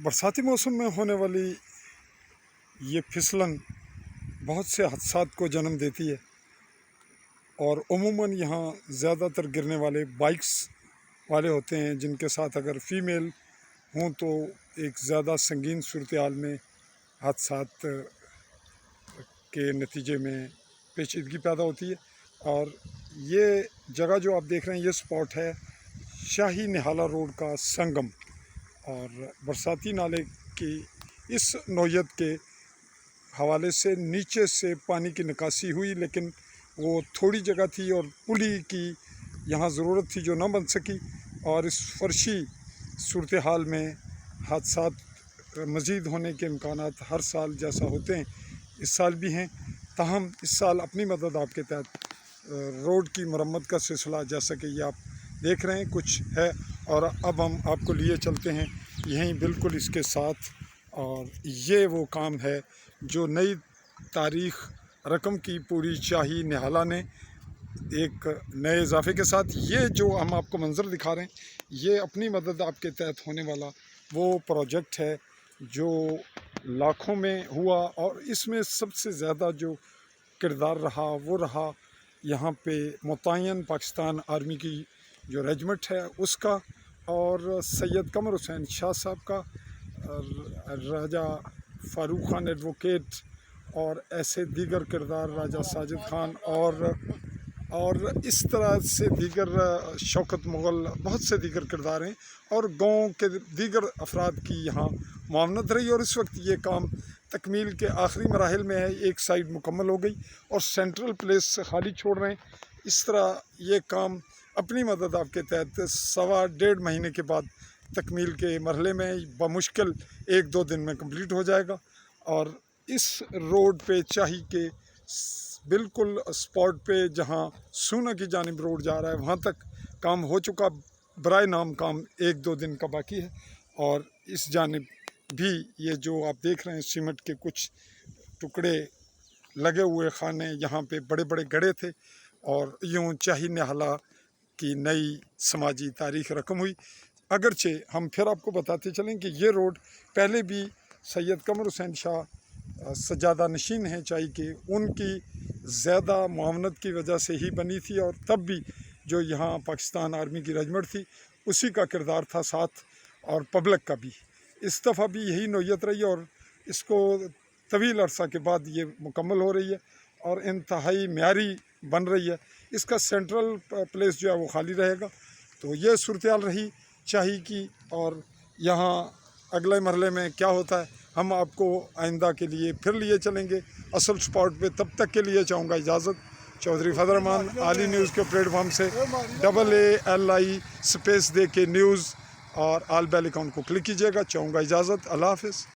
बरसाती मौसम में होने वाली ये फिसलन बहुत से हादसात को जन्म देती है और उमूमन यहाँ ज़्यादातर गिरने वाले बाइक्स वाले होते हैं, जिनके साथ अगर फ़ीमेल हों तो एक ज़्यादा संगीन सूरत हाल में हादसात के नतीजे में पेचीदगी पैदा होती है। और ये जगह जो आप देख रहे हैं, ये स्पॉट है शाही निहाला रोड का संगम। और बरसाती नाले की इस नौयत के हवाले से नीचे से पानी की निकासी हुई, लेकिन वो थोड़ी जगह थी और पुली की यहाँ ज़रूरत थी जो न बन सकी। और इस फर्शी सूरत हाल में हादसात मज़ीद होने के इम्कानात हर साल जैसा होते हैं इस साल भी हैं। ताहम इस साल अपनी मदद आपके तहत रोड की मरम्मत का सिलसिला, जैसा कि ये आप देख रहे हैं, कुछ है। और अब हम आपको लिए चलते हैं यहीं बिल्कुल इसके साथ। और ये वो काम है जो नई तारीख़ रकम की पूरी शाही निहाला ने एक नए इजाफे के साथ, ये जो हम आपको मंज़र दिखा रहे हैं, ये अपनी मदद आपके तहत होने वाला वो प्रोजेक्ट है जो लाखों में हुआ। और इसमें सबसे ज़्यादा जो किरदार रहा वो रहा यहाँ पे मुतय्यन पाकिस्तान आर्मी की जो रेजिमेंट है उसका, और सैयद कमर हुसैन शाह साहब का, राजा फ़ारूक ख़ान एडवोकेट, और ऐसे दीगर किरदार, राजा साजिद ख़ान, और इस तरह से दीगर शौकत मुग़ल, बहुत से दीगर किरदार हैं। और गाँव के दीगर अफराद की यहाँ मुआवनत रही। और इस वक्त ये काम तकमील के आखिरी मराहिल में है। एक साइड मुकम्मल हो गई और सेंट्रल प्लेस खाली छोड़ रहे हैं। इस तरह ये काम अपनी मदद आपके तहत 1.5 महीने के बाद तकमील के मरहले में बमुश्किल 1-2 दिन में कंप्लीट हो जाएगा। और इस रोड पे चाही के बिल्कुल स्पॉट पे जहाँ सूना की जानिब रोड जा रहा है वहाँ तक काम हो चुका, बराए नाम काम 1-2 दिन का बाकी है। और इस जानिब भी ये जो आप देख रहे हैं सीमेंट के कुछ टुकड़े लगे हुए खाने, यहाँ पे बड़े बड़े गड्ढे थे। और यूँ शाही निहाला की नई समाजी तारीख़ रकम हुई। अगरचे हम फिर आपको बताते चलें कि ये रोड पहले भी सैयद कमर हुसैन शाह सजादा नशीन हैं चाही के, उनकी ज़्यादा मुआवनत की वजह से ही बनी थी। और तब भी जो यहाँ पाकिस्तान आर्मी की रेजिमेंट थी उसी का किरदार था साथ, और पब्लिक का भी। इस दफ़ा भी यही नौयत रही और इसको तवील अरसा के बाद ये मुकम्मल हो रही है और इंतहाई म्यारी बन रही है। इसका सेंट्रल प्लेस जो है वो खाली रहेगा। तो ये सूरत हाल रही शाही की। और यहाँ अगले मरहले में क्या होता है हम आपको आइंदा के लिए फिर लिए चलेंगे असल स्पॉट पे। तब तक के लिए चाहूँगा इजाज़त। चौधरी फजल रहमान, आली न्यूज़ के प्लेटफॉर्म से AALI स्पेस दे के न्यूज़ और आल बेल आइकॉन को क्लिक कीजिएगा। चाहूँगा इजाज़त। अल्लाह हाफ़िज़।